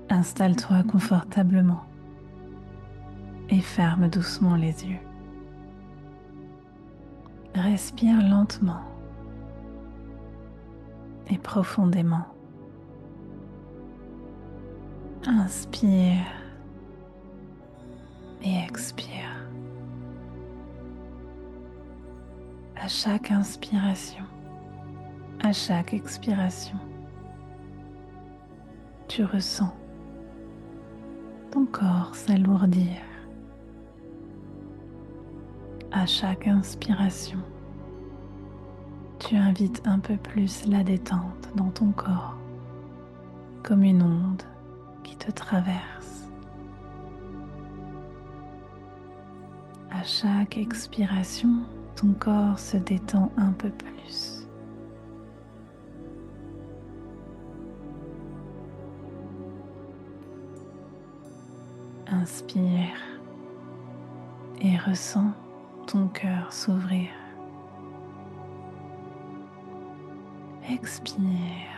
Installe-toi confortablement et ferme doucement les yeux. Respire lentement et profondément. Inspire et expire. À chaque inspiration, à chaque expiration, tu ressens ton corps s'alourdir. À chaque inspiration, tu invites un peu plus la détente dans ton corps, comme une onde qui te traverse. À chaque expiration, ton corps se détend un peu plus. Inspire et ressens ton cœur s'ouvrir. Expire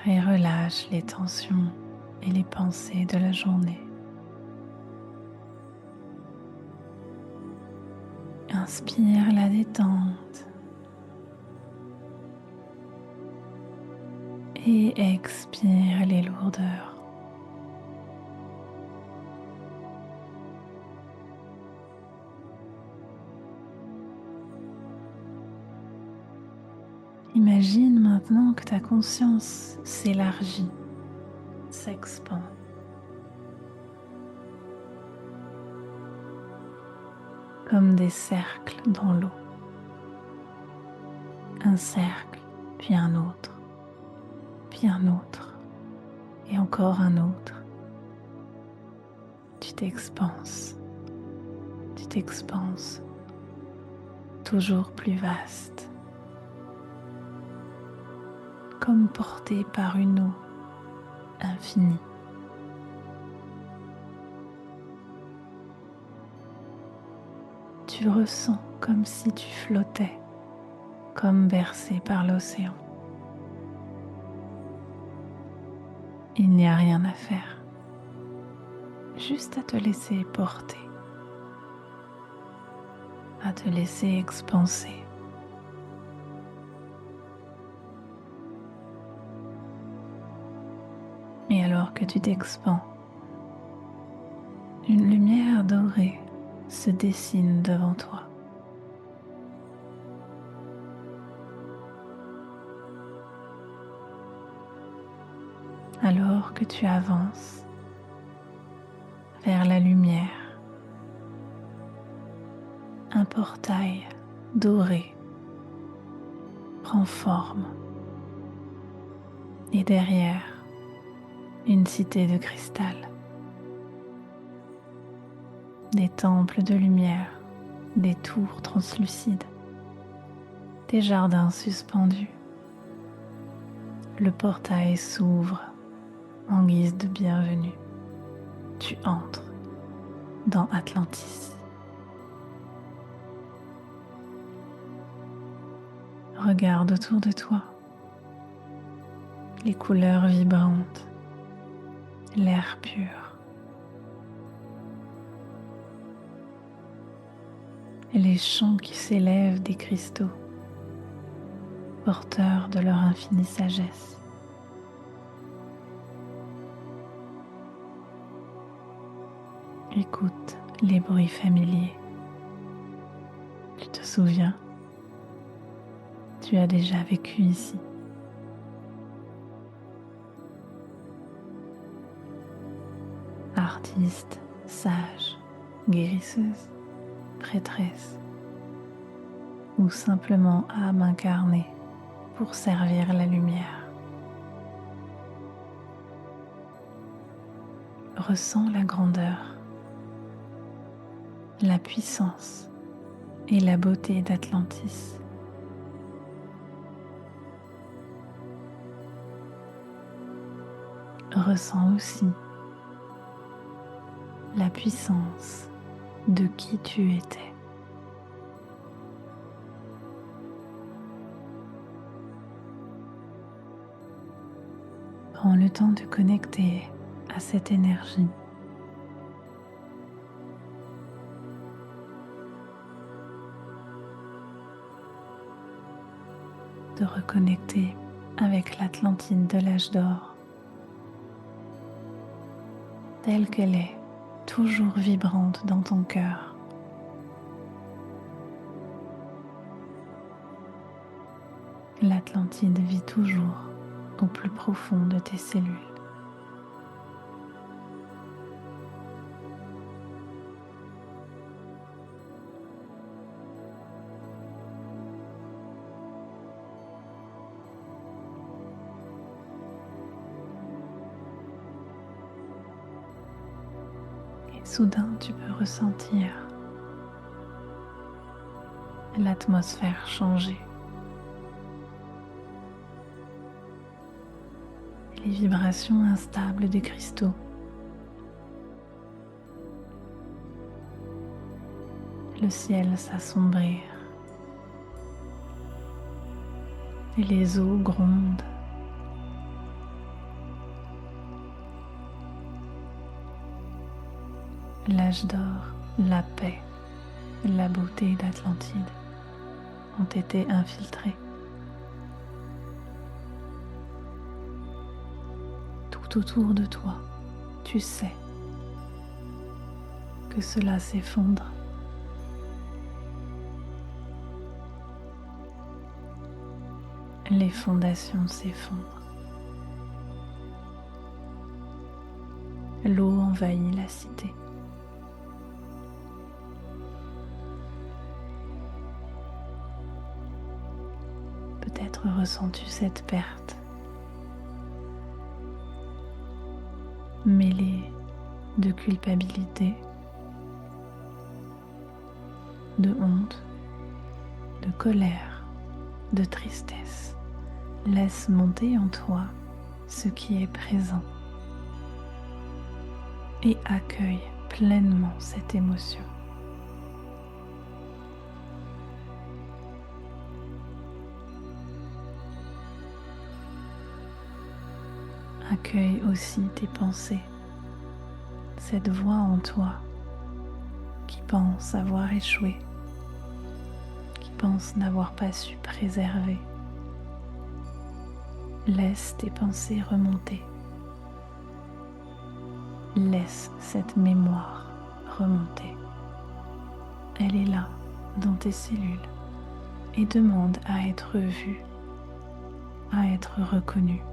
et relâche les tensions et les pensées de la journée. Inspire la détente et expire les lourdeurs. Imagine maintenant que ta conscience s'élargit, s'expand. Comme des cercles dans l'eau. Un cercle, puis un autre, puis un autre, et encore un autre. Tu t'expanses, toujours plus vaste, comme porté par une eau infinie. Tu ressens comme si tu flottais, comme bercé par l'océan. Il n'y a rien à faire, juste à te laisser porter, à te laisser expanser. Et alors que tu t'expands, une lumière dorée se dessine devant toi. Alors que tu avances vers la lumière, un portail doré prend forme et derrière, une cité de cristal, des temples de lumière, des tours translucides, des jardins suspendus. Le portail s'ouvre en guise de bienvenue. Tu entres dans Atlantis. Regarde autour de toi les couleurs vibrantes, l'air pur, et les chants qui s'élèvent des cristaux, porteurs de leur infinie sagesse. Écoute les bruits familiers. Tu te souviens, tu as déjà vécu ici. Artiste, sage, guérisseuse, prêtresse, ou simplement âme incarnée pour servir la lumière. Ressens la grandeur, la puissance et la beauté d'Atlantis. Ressens aussi la puissance de qui tu étais. Prends le temps de connecter à cette énergie. De reconnecter avec l'Atlantide de l'âge d'or, telle qu'elle est, toujours vibrante dans ton cœur. L'Atlantide vit toujours au plus profond de tes cellules. Et soudain, tu peux ressentir l'atmosphère changer. Les vibrations instables des cristaux. Le ciel s'assombrir. Et les eaux grondent. L'âge d'or, la paix, la beauté d'Atlantide ont été infiltrés. Tout autour de toi, tu sais que cela s'effondre. Les fondations s'effondrent. L'eau envahit la cité. Peut-être ressens-tu cette perte, mêlée de culpabilité, de honte, de colère, de tristesse. Laisse monter en toi ce qui est présent et accueille pleinement cette émotion. Accueille aussi tes pensées, cette voix en toi qui pense avoir échoué, qui pense n'avoir pas su préserver. Laisse tes pensées remonter. Laisse cette mémoire remonter. Elle est là, dans tes cellules, et demande à être vue, à être reconnue.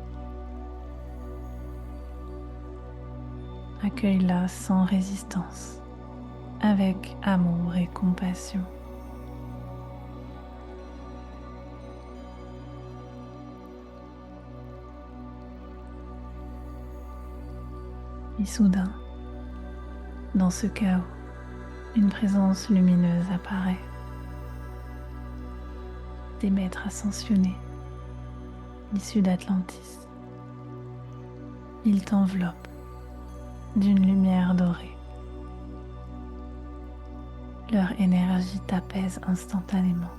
Accueille-la sans résistance, avec amour et compassion. Et soudain, dans ce chaos, une présence lumineuse apparaît. Des maîtres ascensionnés, issus d'Atlantis. Ils t'enveloppent d'une lumière dorée. Leur énergie t'apaise instantanément.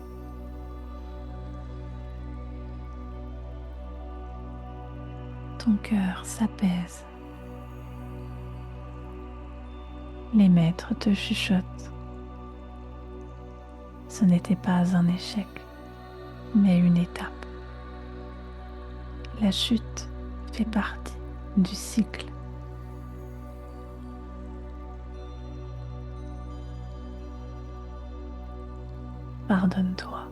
Ton cœur s'apaise. Les maîtres te chuchotent. Ce n'était pas un échec, mais une étape. La chute fait partie du cycle. Pardonne-toi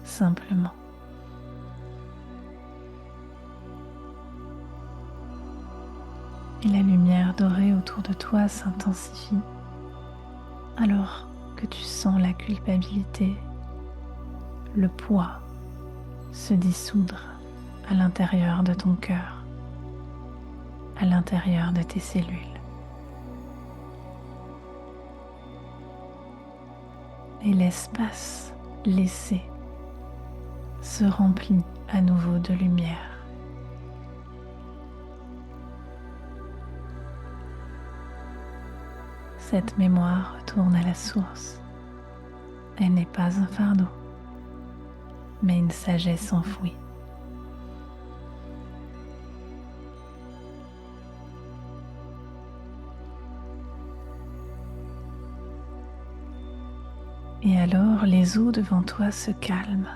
simplement. Et la lumière dorée autour de toi s'intensifie alors que tu sens la culpabilité, le poids se dissoudre à l'intérieur de ton cœur, à l'intérieur de tes cellules. Et l'espace laissé se remplit à nouveau de lumière. Cette mémoire retourne à la source. Elle n'est pas un fardeau, mais une sagesse enfouie. Et alors les eaux devant toi se calment.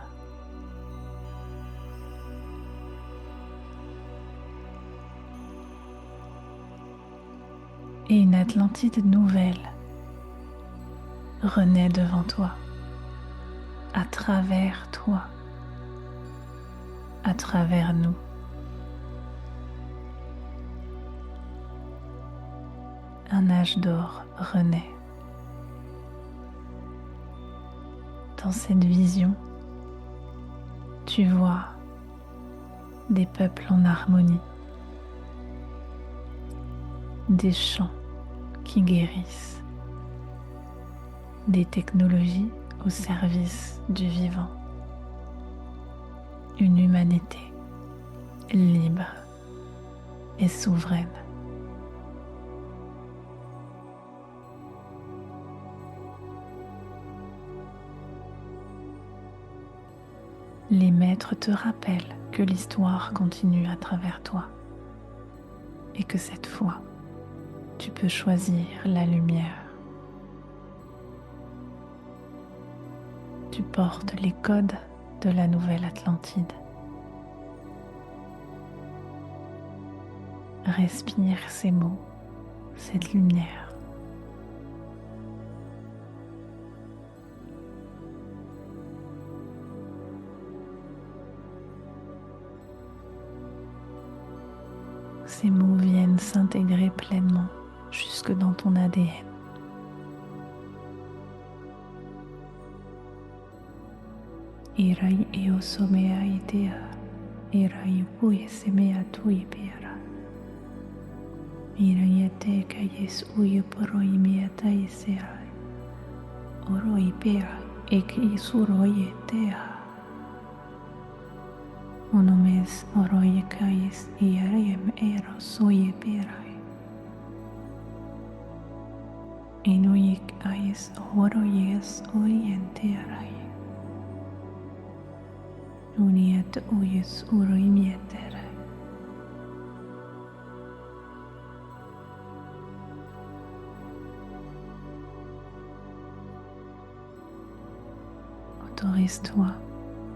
Et une Atlantide nouvelle renaît devant toi, à travers toi, à travers nous. Un âge d'or renaît. Dans cette vision, tu vois des peuples en harmonie, des chants qui guérissent, des technologies au service du vivant, une humanité libre et souveraine. Les maîtres te rappellent que l'histoire continue à travers toi et que cette fois, tu peux choisir la lumière. Tu portes les codes de la nouvelle Atlantide. Respire ces mots, cette lumière. Ces mots viennent s'intégrer pleinement jusque dans ton ADN. Irai eo somea itea, irai uye semea tui pera. Irai ete kayes uye poroi mieta iserai. Oroi pera eke isuroi etea. Onomes oroi kayes iarem eros uye perai. Inuik ayes oroies orienterai. Uniet uyes uroimietere. Autorise-toi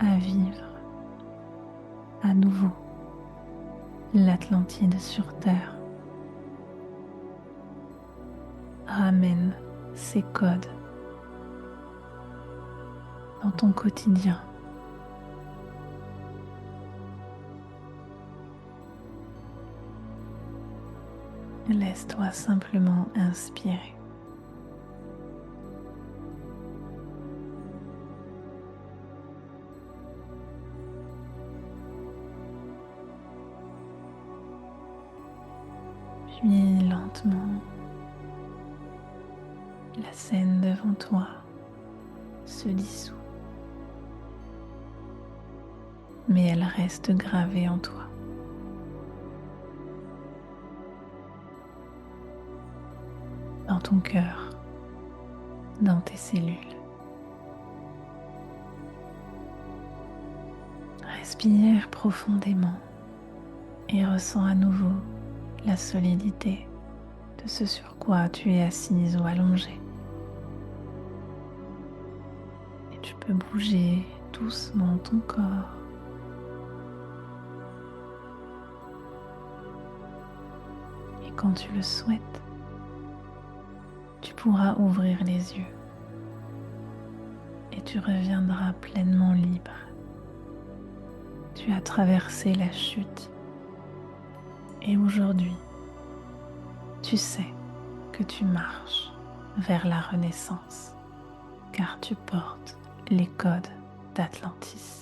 à vivre à nouveau l'Atlantide sur Terre. Ramène ces codes dans ton quotidien. Laisse-toi simplement inspirer. Puis lentement, la scène devant toi se dissout. Mais elle reste gravée en toi. Dans ton cœur, dans tes cellules. Respire profondément et ressens à nouveau la solidité de ce sur quoi tu es assise ou allongée. Et tu peux bouger doucement ton corps. Et quand tu le souhaites, tu pourras ouvrir les yeux et tu reviendras pleinement libre. Tu as traversé la chute et aujourd'hui, tu sais que tu marches vers la renaissance car tu portes les codes d'Atlantis.